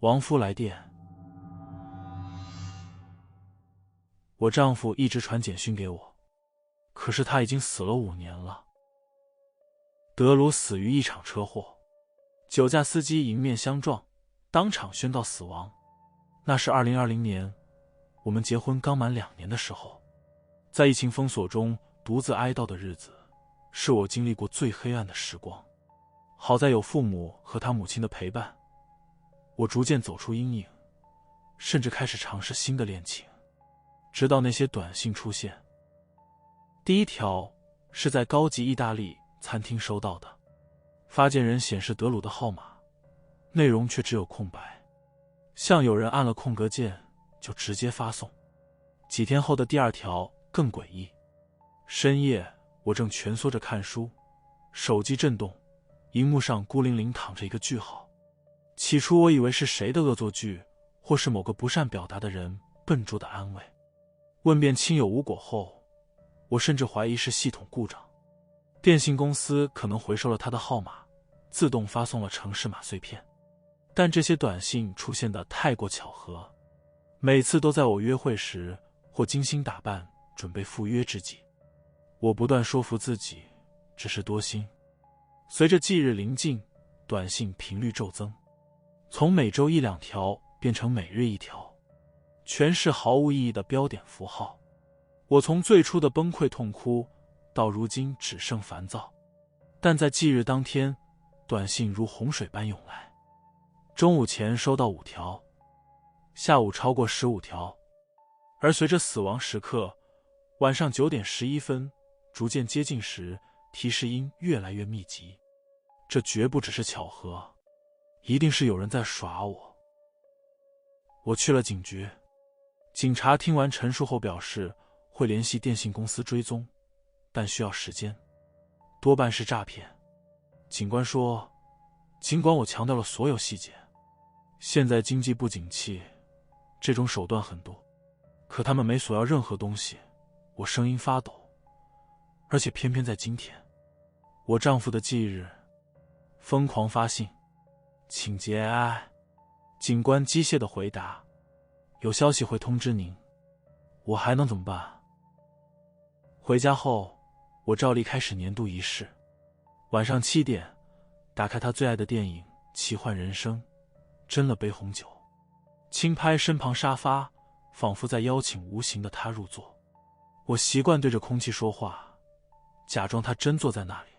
亡夫来电。我丈夫一直传简讯给我，可是他已经死了5年了。德鲁死于一场车祸，酒驾司机迎面相撞，当场宣告死亡。那是2020年，我们结婚刚满2年的时候，在疫情封锁中独自哀悼的日子，是我经历过最黑暗的时光。好在有父母和他母亲的陪伴，我逐渐走出阴影，甚至开始尝试新的恋情，直到那些短信出现。第一条是在高级意大利餐厅收到的，发件人显示德鲁的号码，内容却只有空白，像有人按了空格键就直接发送。几天后的第2条更诡异，深夜我正蜷缩着看书，手机震动，荧幕上孤零零躺着一个句号。起初我以为是谁的恶作剧，或是某个不善表达的人笨拙的安慰。问遍亲友无果后，我甚至怀疑是系统故障，电信公司可能回收了他的号码，自动发送了城市码碎片。但这些短信出现的太过巧合，每次都在我约会时或精心打扮准备赴约之际。我不断说服自己只是多心。随着忌日临近，短信频率骤增，从每周1-2条变成每日1条，全是毫无意义的标点符号。我从最初的崩溃痛哭，到如今只剩烦躁。但在忌日当天，短信如洪水般涌来。中午前收到5条，下午超过15条，而随着死亡时刻，晚上9点11分逐渐接近时，提示音越来越密集。这绝不只是巧合，一定是有人在耍我。我去了警局，警察听完陈述后表示会联系电信公司追踪，但需要时间，多半是诈骗。警官说，尽管我强调了所有细节，现在经济不景气，这种手段很多，可他们没索要任何东西。我声音发抖，而且偏偏在今天，我丈夫的忌日，疯狂发信，请节哀。警官机械的回答，有消息会通知您。我还能怎么办？回家后，我照例开始年度仪式。晚上7点，打开他最爱的电影《奇幻人生》，斟了杯红酒，轻拍身旁沙发，仿佛在邀请无形的他入座。我习惯对着空气说话，假装他真坐在那里。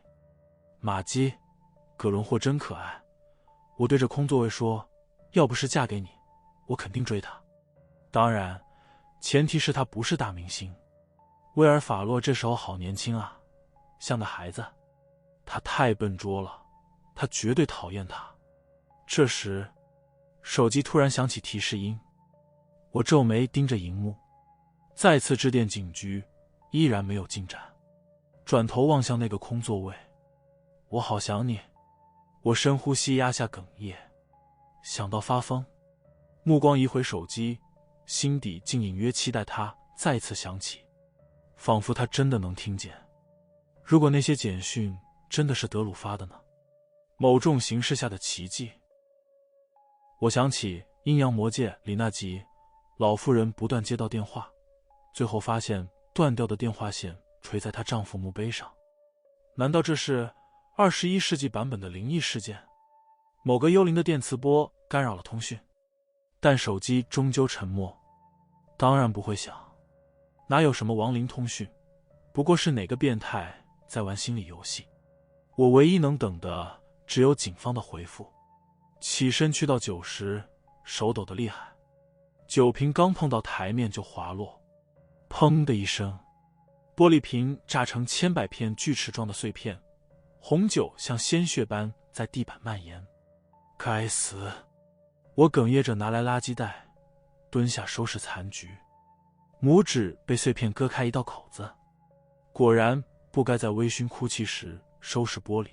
玛姬，葛伦霍真可爱。我对着空座位说，要不是嫁给你，我肯定追她。当然，前提是她不是大明星。威尔法洛这时候好年轻啊，像个孩子。他太笨拙了，他绝对讨厌他。这时，手机突然响起提示音，我皱眉盯着荧幕，再次致电警局，依然没有进展。转头望向那个空座位，我好想你。我深呼吸，压下哽咽，想到发疯。目光移回手机，心底竟隐约期待它再次响起，仿佛他真的能听见。如果那些简讯真的是德鲁发的呢？某种形式下的奇迹。我想起阴阳魔界里那集，老妇人不断接到电话，最后发现断掉的电话线垂在她丈夫墓碑上。难道这是21世纪版本的灵异事件？某个幽灵的电磁波干扰了通讯，但手机终究沉默。当然不会响，哪有什么亡灵通讯，不过是哪个变态在玩心理游戏。我唯一能等的只有警方的回复。起身去倒酒时，手抖得厉害，酒瓶刚碰到台面就滑落，砰的一声，玻璃瓶炸成千百片锯齿状的碎片，红酒像鲜血般在地板蔓延。该死！我哽咽着拿来垃圾袋，蹲下收拾残局，拇指被碎片割开一道口子。果然不该在微醺哭泣时收拾玻璃。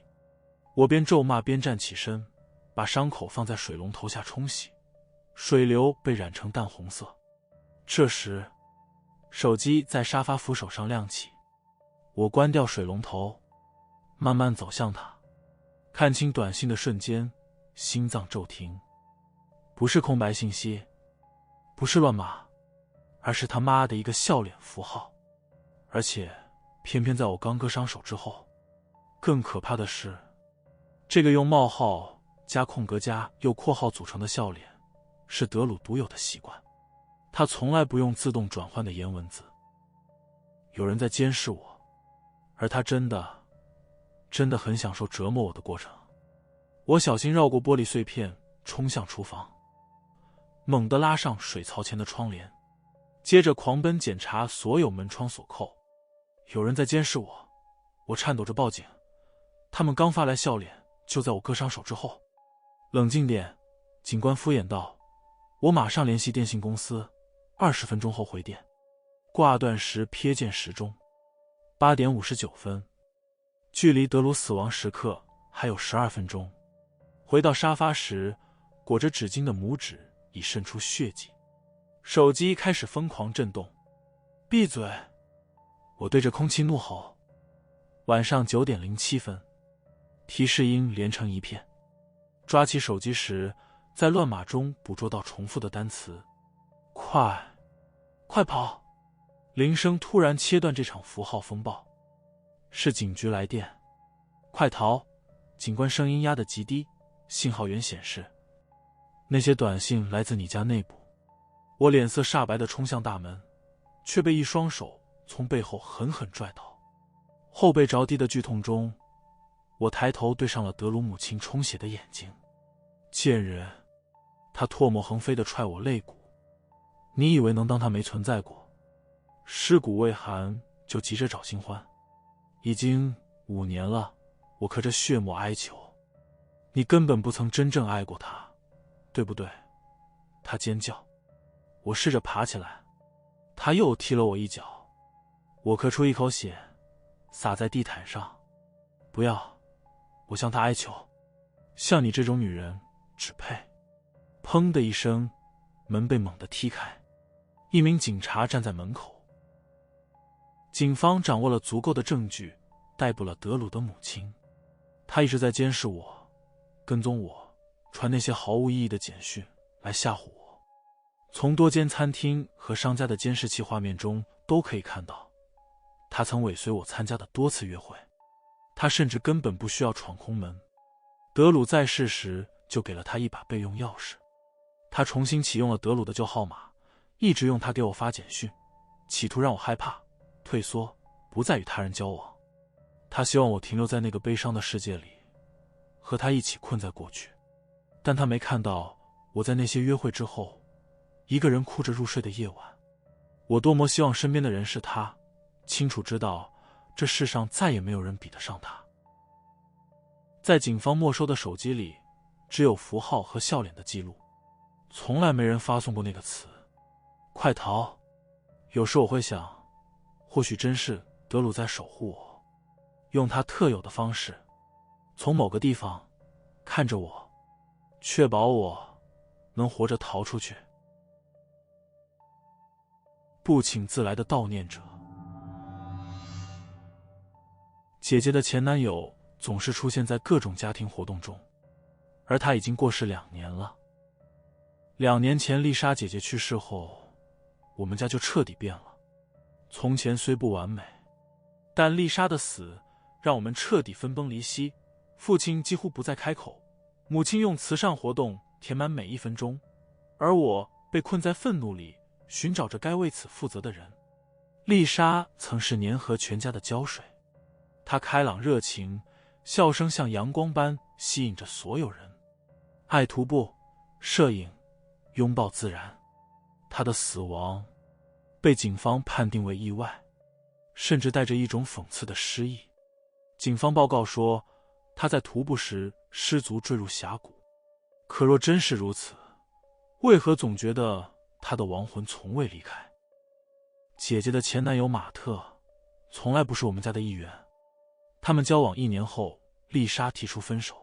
我边咒骂边站起身，把伤口放在水龙头下冲洗，水流被染成淡红色。这时，手机在沙发扶手上亮起，我关掉水龙头，慢慢走向他。看清短信的瞬间，心脏骤停。不是空白信息，不是乱码，而是他妈的一个笑脸符号。而且偏偏在我刚割伤手之后。更可怕的是，这个用冒号加空格加又括号组成的笑脸是德鲁独有的习惯，他从来不用自动转换的颜文字。有人在监视我，而他真的很享受折磨我的过程。我小心绕过玻璃碎片，冲向厨房，猛地拉上水槽前的窗帘，接着狂奔检查所有门窗锁扣。有人在监视我，我颤抖着报警。他们刚发来笑脸，就在我割伤手之后。冷静点，警官敷衍道，我马上联系电信公司，20分钟后回电。挂断时瞥见时钟，8点59分，距离德鲁死亡时刻还有12分钟。回到沙发时，裹着纸巾的拇指已渗出血迹，手机开始疯狂震动。闭嘴！我对着空气怒吼。晚上9点07分，提示音连成一片。抓起手机时，在乱码中捕捉到重复的单词。快跑！铃声突然切断这场符号风暴。是警局来电。快逃！警官声音压得极低，信号源显示那些短信来自你家内部。我脸色煞白地冲向大门，却被一双手从背后狠狠拽倒。后背着地的剧痛中，我抬头对上了德鲁母亲充血的眼睛。贱人！他唾沫横飞地踹我肋骨。你以为能当他没存在过？尸骨未寒就急着找新欢？已经5年了，我咳着血沫哀求。你根本不曾真正爱过他，对不对？他尖叫。我试着爬起来，他又踢了我一脚。我咳出一口血，洒在地毯上。不要！我向他哀求，像你这种女人只配。砰的一声，门被猛地踢开，一名警察站在门口。警方掌握了足够的证据，逮捕了德鲁的母亲。他一直在监视我，跟踪我，传那些毫无意义的简讯来吓唬我。从多间餐厅和商家的监视器画面中都可以看到，他曾尾随我参加的多次约会。他甚至根本不需要闯空门。德鲁在世时就给了他一把备用钥匙。他重新启用了德鲁的旧号码，一直用它给我发简讯，企图让我害怕、退缩，不再与他人交往。他希望我停留在那个悲伤的世界里，和他一起困在过去。但他没看到我在那些约会之后，一个人哭着入睡的夜晚。我多么希望身边的人是他，清楚知道这世上再也没有人比得上他。在警方没收的手机里，只有符号和笑脸的记录，从来没人发送过那个词。快逃！有时我会想，或许真是德鲁在守护我，用他特有的方式，从某个地方看着我，确保我能活着逃出去。不请自来的悼念者。姐姐的前男友总是出现在各种家庭活动中，而他已经过世2年了。2年前丽莎姐姐去世后，我们家就彻底变了。从前虽不完美，但丽莎的死让我们彻底分崩离析。父亲几乎不再开口，母亲用慈善活动填满每1分钟，而我被困在愤怒里，寻找着该为此负责的人。丽莎曾是粘合全家的胶水，她开朗热情，笑声像阳光般吸引着所有人。爱徒步、摄影、拥抱自然。她的死亡被警方判定为意外，甚至带着一种讽刺的诗意。警方报告说，她在徒步时失足坠入峡谷。可若真是如此，为何总觉得她的亡魂从未离开？姐姐的前男友马特从来不是我们家的一员。他们交往1年后，丽莎提出分手。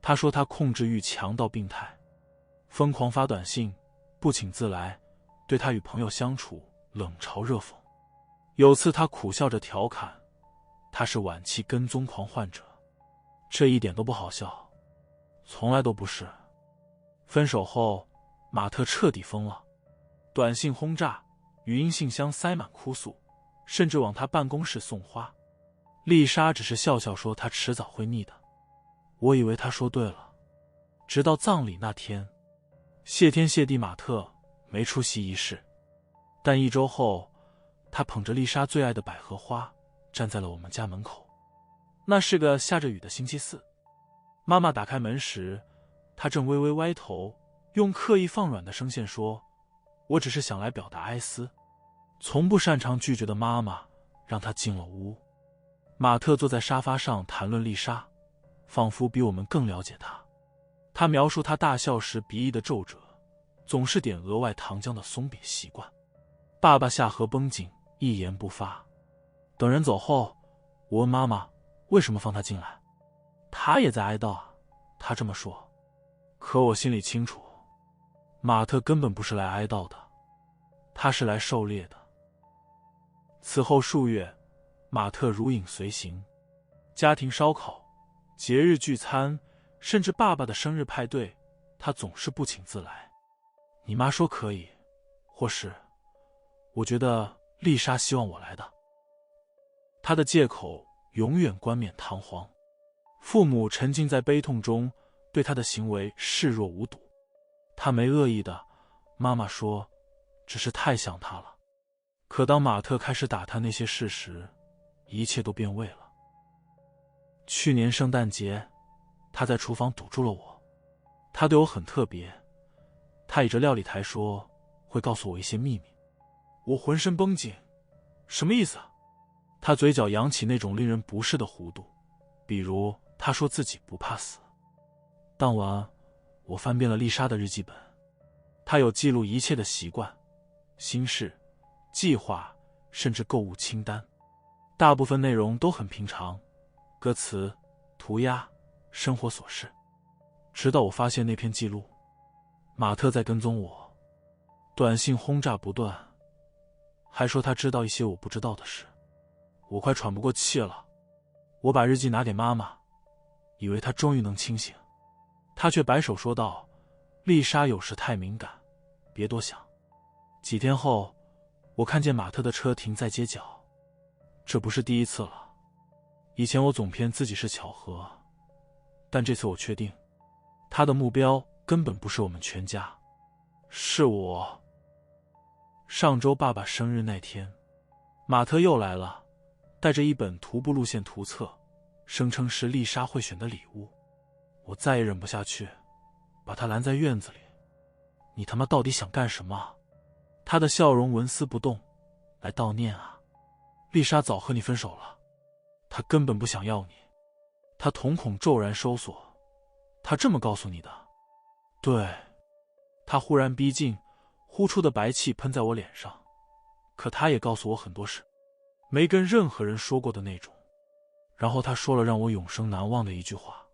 她说她控制欲强到病态，疯狂发短信，不请自来，对她与朋友相处冷嘲热讽。有次她苦笑着调侃，她是晚期跟踪狂患者。这一点都不好笑，从来都不是。分手后，马特彻底疯了，短信轰炸，语音信箱塞满哭诉，甚至往他办公室送花。丽莎只是笑笑说他迟早会腻的。我以为他说对了，直到葬礼那天，谢天谢地马特没出席仪式，但1周后，他捧着丽莎最爱的百合花站在了我们家门口。那是个下着雨的星期四，妈妈打开门时，他正微微歪头，用刻意放软的声线说：“我只是想来表达哀思。”从不擅长拒绝的妈妈让他进了屋。马特坐在沙发上谈论丽莎，仿佛比我们更了解她。他描述他大笑时鼻翼的皱褶，总是点额外糖浆的松饼习惯。爸爸下颌绷紧，一言不发。等人走后，我问妈妈为什么放他进来。他也在哀悼啊，他这么说。可我心里清楚，马特根本不是来哀悼的，他是来狩猎的。此后数月，马特如影随形，家庭烧烤、节日聚餐，甚至爸爸的生日派对，他总是不请自来。你妈说可以，或是我觉得丽莎希望我来的。他的借口永远冠冕堂皇。父母沉浸在悲痛中，对他的行为视若无睹。他没恶意的，妈妈说，只是太想他了。可当马特开始打探那些事时，一切都变味了。去年圣诞节，他在厨房堵住了我。他对我很特别，他倚着料理台说会告诉我一些秘密。我浑身绷紧，什么意思啊？他嘴角扬起那种令人不适的弧度，比如他说自己不怕死。当晚，我翻遍了丽莎的日记本，她有记录一切的习惯、心事、计划，甚至购物清单。大部分内容都很平常，歌词、涂鸦、生活琐事。直到我发现那篇记录，马特在跟踪我，短信轰炸不断，还说他知道一些我不知道的事。我快喘不过气了。我把日记拿给妈妈，以为她终于能清醒，她却摆手说道：“丽莎有时太敏感，别多想。”几天后，我看见马特的车停在街角，这不是第一次了。以前我总骗自己是巧合，但这次我确定，他的目标根本不是我们全家，是我。上周爸爸生日那天，马特又来了，带着一本徒步路线图册，声称是丽莎会选的礼物。我再也忍不下去，把他拦在院子里。你他妈到底想干什么？他的笑容纹丝不动。来悼念啊？丽莎早和你分手了，她根本不想要你。他瞳孔骤然收缩。他这么告诉你的？对。他忽然逼近，呼出的白气喷在我脸上。可他也告诉我很多事，没跟任何人说过的那种。然后他说了让我永生难忘的一句话，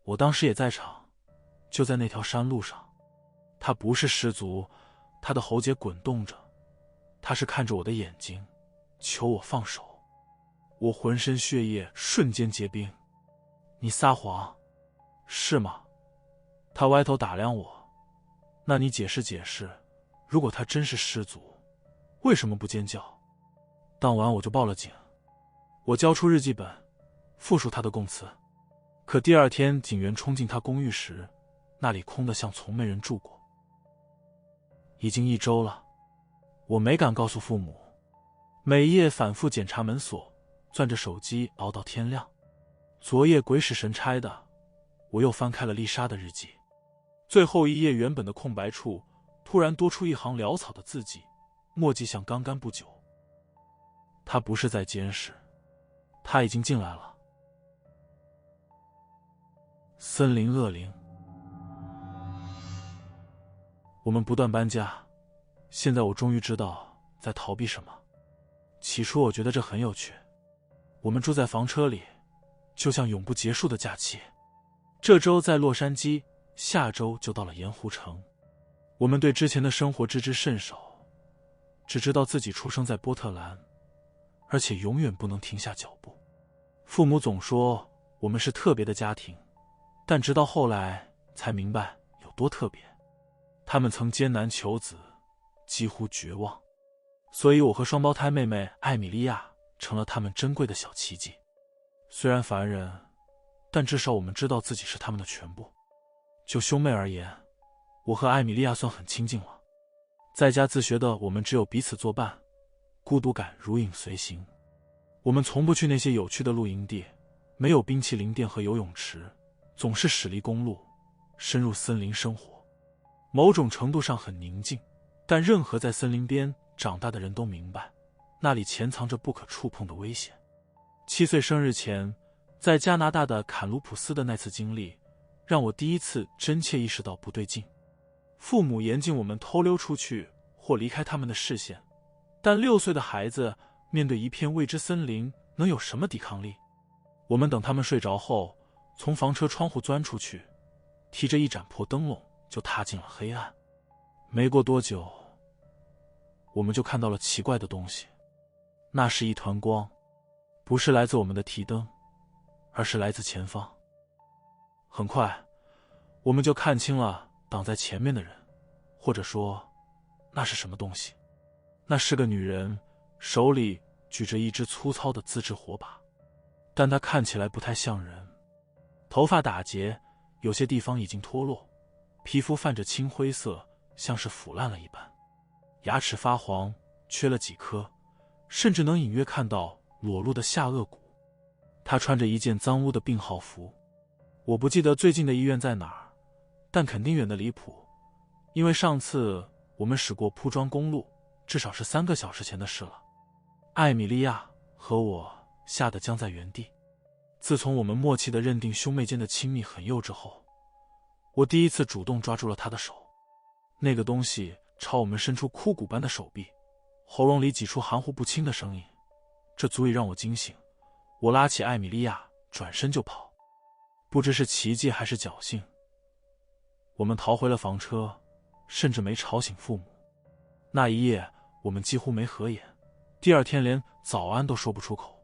我当时也在场，就在那条山路上。他不是失足，他的喉结滚动着，他是看着我的眼睛，求我放手。我浑身血液瞬间结冰。你撒谎，是吗？他歪头打量我。那你解释解释，如果他真是失足，为什么不尖叫？当晚我就报了警。我交出日记本，复述他的供词。可第二天警员冲进他公寓时，那里空得像从没人住过。已经1周了，我没敢告诉父母，每夜反复检查门锁，攥着手机熬到天亮。昨夜鬼使神差的，我又翻开了丽莎的日记，最后一页原本的空白处突然多出一行潦草的字迹，墨迹像刚干不久。他不是在监视，他已经进来了。森林恶灵。我们不断搬家，现在我终于知道在逃避什么。起初我觉得这很有趣，我们住在房车里，就像永不结束的假期。这周在洛杉矶，下周就到了盐湖城。我们对之前的生活知之甚少，只知道自己出生在波特兰，而且永远不能停下脚步。父母总说我们是特别的家庭，但直到后来才明白有多特别。他们曾艰难求子，几乎绝望，所以我和双胞胎妹妹艾米莉亚成了他们珍贵的小奇迹。虽然凡人，但至少我们知道自己是他们的全部。就兄妹而言，我和艾米莉亚算很亲近了。在家自学的我们只有彼此作伴，孤独感如影随形。我们从不去那些有趣的露营地，没有冰淇淋店和游泳池，总是驶离公路，深入森林生活。某种程度上很宁静，但任何在森林边长大的人都明白，那里潜藏着不可触碰的危险。7岁生日前，在加拿大的坎卢普斯的那次经历，让我第一次真切意识到不对劲。父母严禁我们偷溜出去或离开他们的视线，但6岁的孩子面对一片未知森林，能有什么抵抗力？我们等他们睡着后，从房车窗户钻出去，提着一盏破灯笼就踏进了黑暗。没过多久，我们就看到了奇怪的东西。那是一团光，不是来自我们的提灯，而是来自前方。很快，我们就看清了挡在前面的人，或者说，那是什么东西？那是个女人，手里举着一支粗糙的自制火把，但她看起来不太像人。头发打结，有些地方已经脱落，皮肤泛着青灰色，像是腐烂了一般。牙齿发黄，缺了几颗，甚至能隐约看到裸露的下颚骨。她穿着一件脏污的病号服。我不记得最近的医院在哪儿，但肯定远得离谱，因为上次我们驶过铺装公路，至少是3个小时前的事了。艾米莉亚和我吓得僵在原地。自从我们默契地认定兄妹间的亲密很幼稚后，我第一次主动抓住了她的手。那个东西朝我们伸出枯骨般的手臂，喉咙里挤出含糊不清的声音，这足以让我惊醒。我拉起艾米莉亚，转身就跑。不知是奇迹还是侥幸，我们逃回了房车，甚至没吵醒父母。那一夜我们几乎没合眼，第二天连早安都说不出口，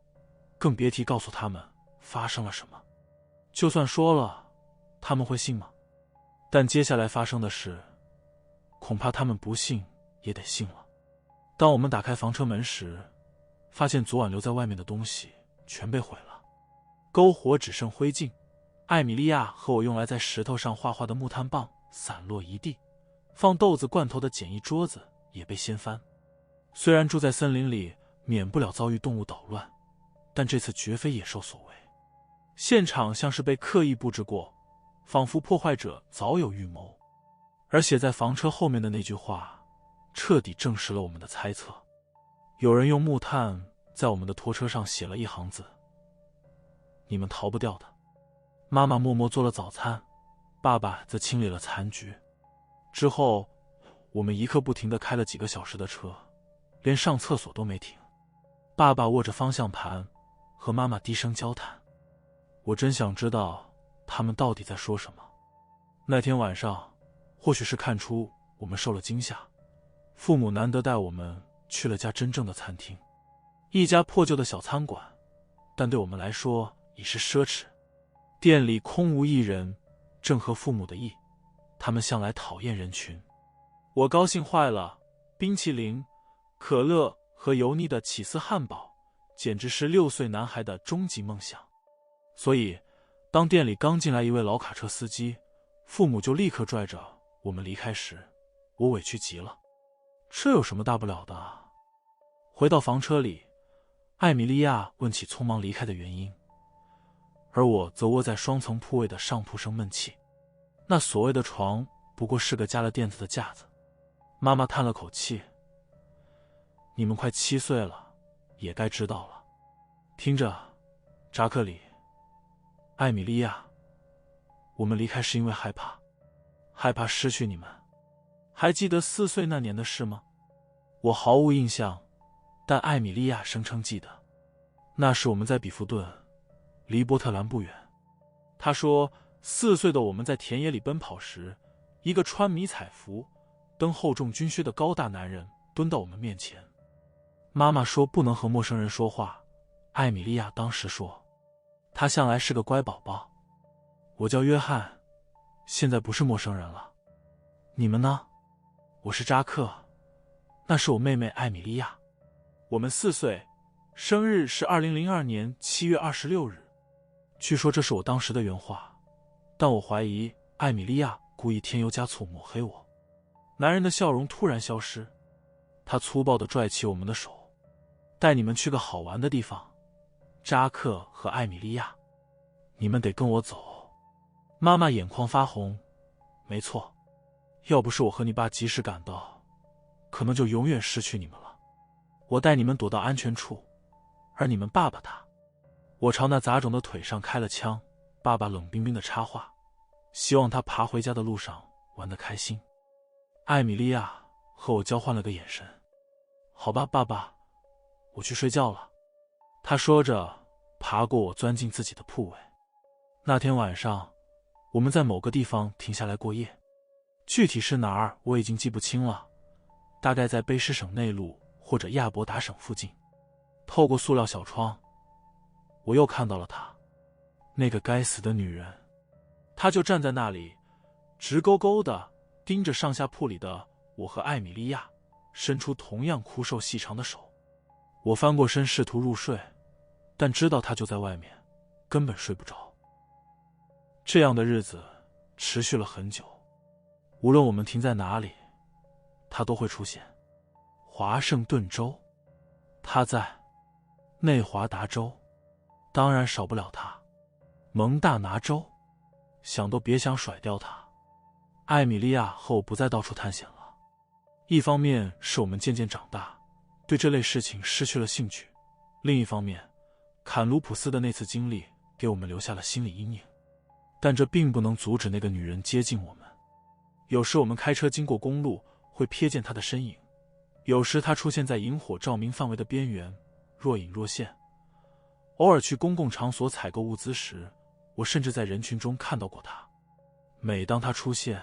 更别提告诉他们发生了什么。就算说了，他们会信吗？但接下来发生的事，恐怕他们不信也得信了。当我们打开房车门时，发现昨晚留在外面的东西全被毁了，篝火只剩灰烬，艾米莉亚和我用来在石头上画画的木炭棒散落一地，放豆子罐头的简易桌子也被掀翻。虽然住在森林里免不了遭遇动物捣乱，但这次绝非野兽所为。现场像是被刻意布置过，仿佛破坏者早有预谋。而写在房车后面的那句话彻底证实了我们的猜测。有人用木炭在我们的拖车上写了一行字：你们逃不掉的。妈妈默默做了早餐，爸爸则清理了残局。之后我们一刻不停地开了几个小时的车，连上厕所都没停。爸爸握着方向盘，和妈妈低声交谈。我真想知道他们到底在说什么。那天晚上，或许是看出我们受了惊吓，父母难得带我们去了家真正的餐厅，一家破旧的小餐馆，但对我们来说已是奢侈。店里空无一人，正合父母的意，他们向来讨厌人群。我高兴坏了，冰淇淋、可乐和油腻的起司汉堡简直是6岁男孩的终极梦想。所以当店里刚进来一位老卡车司机，父母就立刻拽着我们离开时，我委屈极了。这有什么大不了的？回到房车里，艾米莉亚问起匆忙离开的原因，而我则窝在双层铺位的上铺生闷气。那所谓的床不过是个加了垫子的架子。妈妈叹了口气：你们快7岁了，也该知道了。听着，扎克里、艾米莉亚，我们离开是因为害怕，害怕失去你们。还记得4岁那年的事吗？我毫无印象，但艾米莉亚声称记得。那时我们在比弗顿，离波特兰不远。她说4岁的我们在田野里奔跑时，一个穿迷彩服、蹬厚重军靴的高大男人蹲到我们面前。妈妈说不能和陌生人说话，艾米莉亚当时说他向来是个乖宝宝。我叫约翰，现在不是陌生人了。你们呢？我是扎克，那是我妹妹艾米莉亚。我们4岁，生日是2002年7月26日。据说这是我当时的原话，但我怀疑艾米莉亚故意添油加醋抹黑我。男人的笑容突然消失，他粗暴地拽起我们的手，带你们去个好玩的地方，扎克和艾米莉亚，你们得跟我走。妈妈眼眶发红，没错，要不是我和你爸及时赶到，可能就永远失去你们了。我带你们躲到安全处，而你们爸爸他……我朝那杂种的腿上开了枪，爸爸冷冰冰的插话，希望他爬回家的路上玩得开心。艾米莉亚和我交换了个眼神。好吧，爸爸，我去睡觉了。他说着爬过我，钻进自己的铺位。那天晚上我们在某个地方停下来过夜，具体是哪儿我已经记不清了，大概在卑诗省内陆或者亚伯达省附近。透过塑料小窗，我又看到了她，那个该死的女人。她就站在那里，直勾勾地盯着上下铺里的我和艾米莉亚，伸出同样枯瘦细长的手。我翻过身试图入睡，但知道她就在外面，根本睡不着。这样的日子持续了很久，无论我们停在哪里，她都会出现。华盛顿州，她在；内华达州，当然少不了她；蒙大拿州，想都别想甩掉她。艾米莉亚和我不再到处探险了，一方面是我们渐渐长大，对这类事情失去了兴趣，另一方面，坎卢普斯的那次经历给我们留下了心理阴影。但这并不能阻止那个女人接近我们。有时我们开车经过公路，会瞥见她的身影，有时她出现在萤火照明范围的边缘，若隐若现。偶尔去公共场所采购物资时，我甚至在人群中看到过她。每当她出现，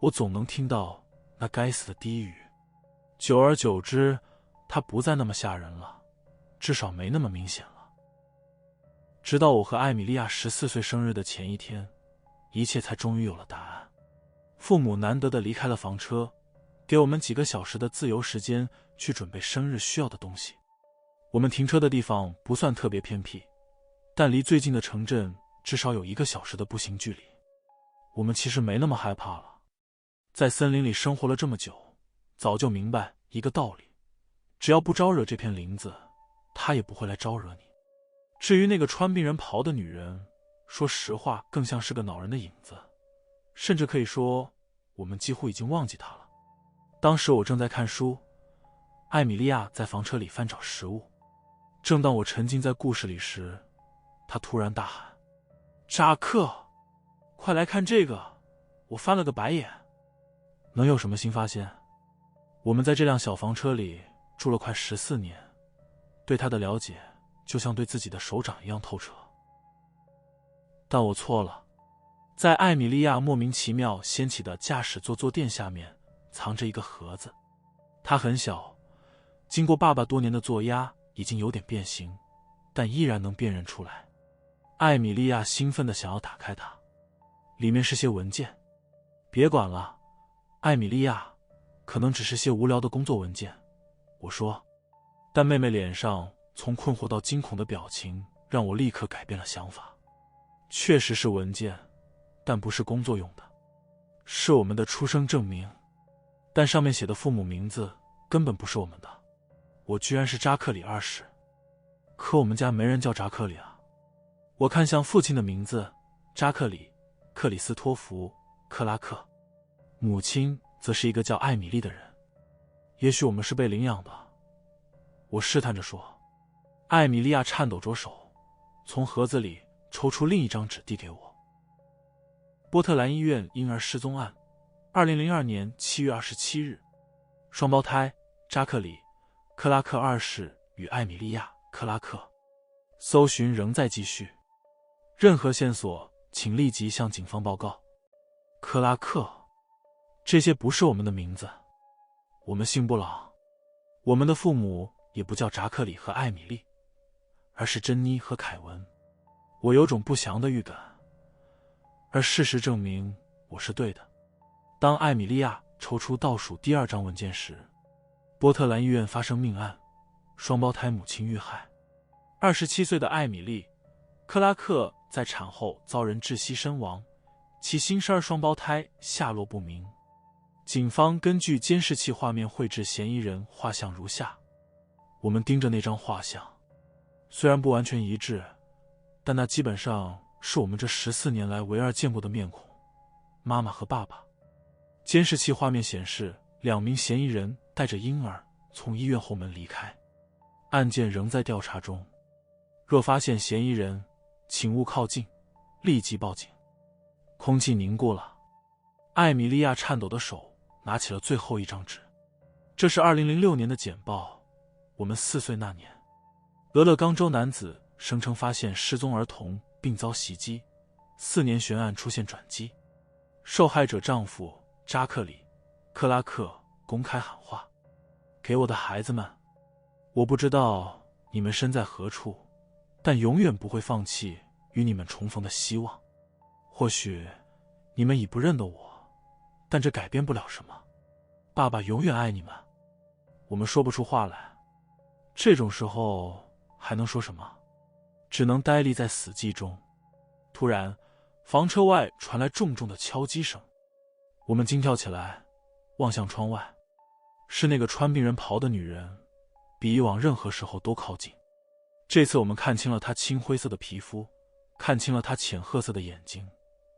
我总能听到那该死的低语。久而久之，她不再那么吓人了，至少没那么明显了。直到我和艾米莉亚14岁生日的前一天，一切才终于有了答案。父母难得的离开了房车，给我们几个小时的自由时间去准备生日需要的东西。我们停车的地方不算特别偏僻，但离最近的城镇至少有1个小时的步行距离。我们其实没那么害怕了，在森林里生活了这么久，早就明白一个道理，只要不招惹这片林子，它也不会来招惹你。至于那个穿病人袍的女人，说实话更像是个恼人的影子，甚至可以说我们几乎已经忘记她了。当时我正在看书，艾米莉亚在房车里翻找食物。正当我沉浸在故事里时，她突然大喊：扎克，快来看这个！我翻了个白眼。能有什么新发现？我们在这辆小房车里住了快14年，对她的了解就像对自己的手掌一样透彻。但我错了，在艾米莉亚莫名其妙掀起的驾驶座坐垫下面藏着一个盒子。它很小，经过爸爸多年的做压，已经有点变形，但依然能辨认出来。艾米莉亚兴奋地想要打开它，里面是些文件。别管了，艾米莉亚，可能只是些无聊的工作文件，我说。但妹妹脸上从困惑到惊恐的表情让我立刻改变了想法。确实是文件，但不是工作用的，是我们的出生证明，但上面写的父母名字根本不是我们的。我居然是扎克里2世，可我们家没人叫扎克里啊。我看向父亲的名字，扎克里、克里斯托弗、克拉克，母亲则是一个叫艾米丽的人。也许我们是被领养的，我试探着说。艾米莉亚颤抖着手，从盒子里抽出另一张纸递给我。波特兰医院婴儿失踪案，2002年7月27日，双胞胎扎克里·克拉克2世与艾米莉亚·克拉克。搜寻仍在继续，任何线索请立即向警方报告。克拉克，这些不是我们的名字，我们姓布朗，我们的父母也不叫扎克里和艾米丽，而是珍妮和凯文。我有种不祥的预感，而事实证明我是对的。当艾米莉亚抽出倒数第2张文件时，波特兰医院发生命案，双胞胎母亲遇害。27岁的艾米丽·克拉克在产后遭人窒息身亡，其新生儿双胞胎下落不明。警方根据监视器画面绘制嫌疑人画像如下。我们盯着那张画像，虽然不完全一致，但那基本上是我们这14年来唯二见过的面孔，妈妈和爸爸。监视器画面显示2名嫌疑人带着婴儿从医院后门离开，案件仍在调查中。若发现嫌疑人，请勿靠近，立即报警。空气凝固了，艾米莉亚颤抖的手拿起了最后一张纸。这是2006年的简报，我们4岁那年。俄勒冈州男子声称发现失踪儿童并遭袭击，4年悬案出现转机。受害者丈夫扎克里·克拉克公开喊话：给我的孩子们，我不知道你们身在何处，但永远不会放弃与你们重逢的希望。或许你们已不认得我，但这改变不了什么。爸爸永远爱你们。我们说不出话来，这种时候还能说什么？只能呆立在死寂中。突然，房车外传来重重的敲击声，我们惊跳起来，望向窗外，是那个穿病人袍的女人，比以往任何时候都靠近。这次我们看清了她青灰色的皮肤，看清了她浅褐色的眼睛，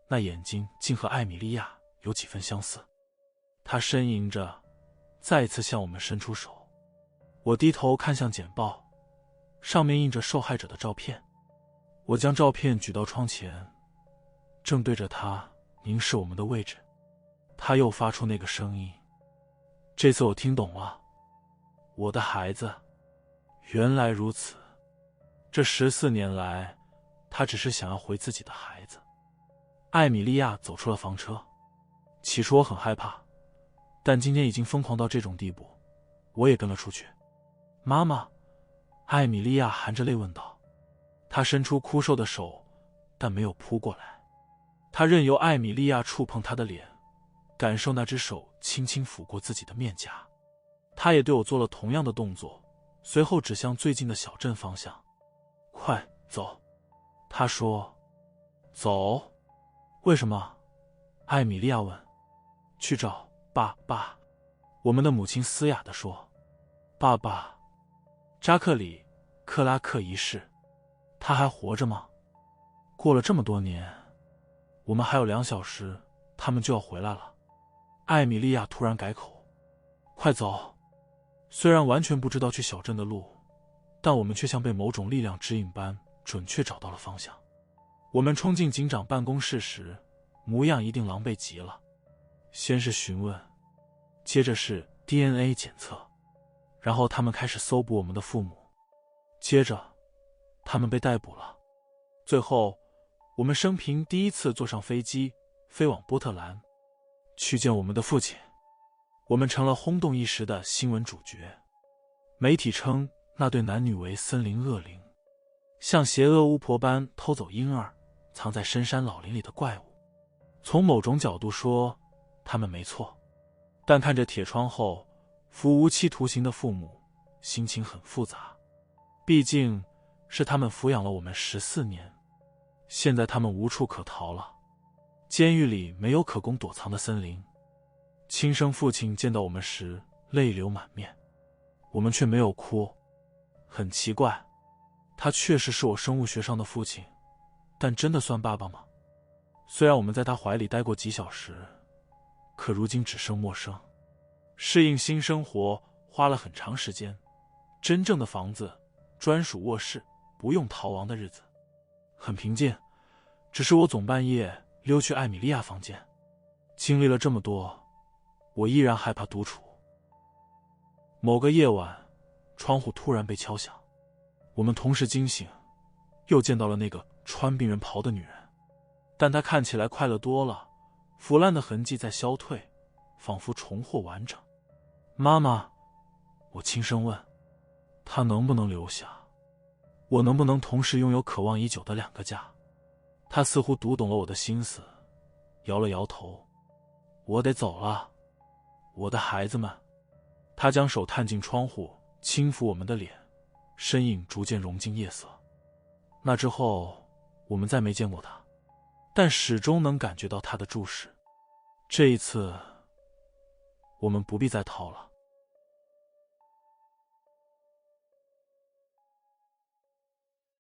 那眼睛竟和艾米莉亚有几分相似。她呻吟着，再次向我们伸出手。我低头看向简报，上面印着受害者的照片。我将照片举到窗前，正对着她凝视我们的位置。她又发出那个声音。这次我听懂了，我的孩子，原来如此。这14年来，她只是想要回自己的孩子。艾米莉亚走出了房车。起初我很害怕，但今天已经疯狂到这种地步，我也跟了出去。妈妈，艾米莉亚含着泪问道。她伸出枯瘦的手，但没有扑过来。她任由艾米莉亚触碰她的脸，感受那只手轻轻抚过自己的面颊。她也对我做了同样的动作，随后指向最近的小镇方向。快走，她说。走？为什么？艾米莉亚问。去找爸爸，我们的母亲嘶哑地说。爸爸，扎克里·克拉克一世，他还活着吗？过了这么多年，我们还有2小时，他们就要回来了。艾米莉亚突然改口。快走！虽然完全不知道去小镇的路，但我们却像被某种力量指引般准确找到了方向。我们冲进警长办公室时，模样一定狼狈极了。先是询问，接着是 DNA 检测，然后他们开始搜捕我们的父母，接着他们被逮捕了。最后，我们生平第一次坐上飞机飞往波特兰，去见我们的父亲。我们成了轰动一时的新闻主角。媒体称那对男女为森林恶灵，像邪恶巫婆般偷走婴儿，藏在深山老林里的怪物。从某种角度说，他们没错，但看着铁窗后服无期徒刑的父母，心情很复杂。毕竟是他们抚养了我们14年，现在他们无处可逃了。监狱里没有可供躲藏的森林。亲生父亲见到我们时泪流满面，我们却没有哭。很奇怪，他确实是我生物学上的父亲，但真的算爸爸吗？虽然我们在他怀里待过几小时，可如今只剩陌生。适应新生活花了很长时间，真正的房子，专属卧室，不用逃亡的日子很平静，只是我总半夜溜去艾米莉亚房间。经历了这么多，我依然害怕独处。某个夜晚，窗户突然被敲响，我们同时惊醒，又见到了那个穿病人袍的女人，但她看起来快乐多了，腐烂的痕迹在消退，仿佛重获完整。妈妈，我轻声问，她能不能留下？我能不能同时拥有渴望已久的2个家？她似乎读懂了我的心思，摇了摇头。我得走了。我的孩子们。他将手探进窗户，轻抚我们的脸，身影逐渐融进夜色。那之后，我们再没见过他，但始终能感觉到他的注视。这一次，我们不必再逃了。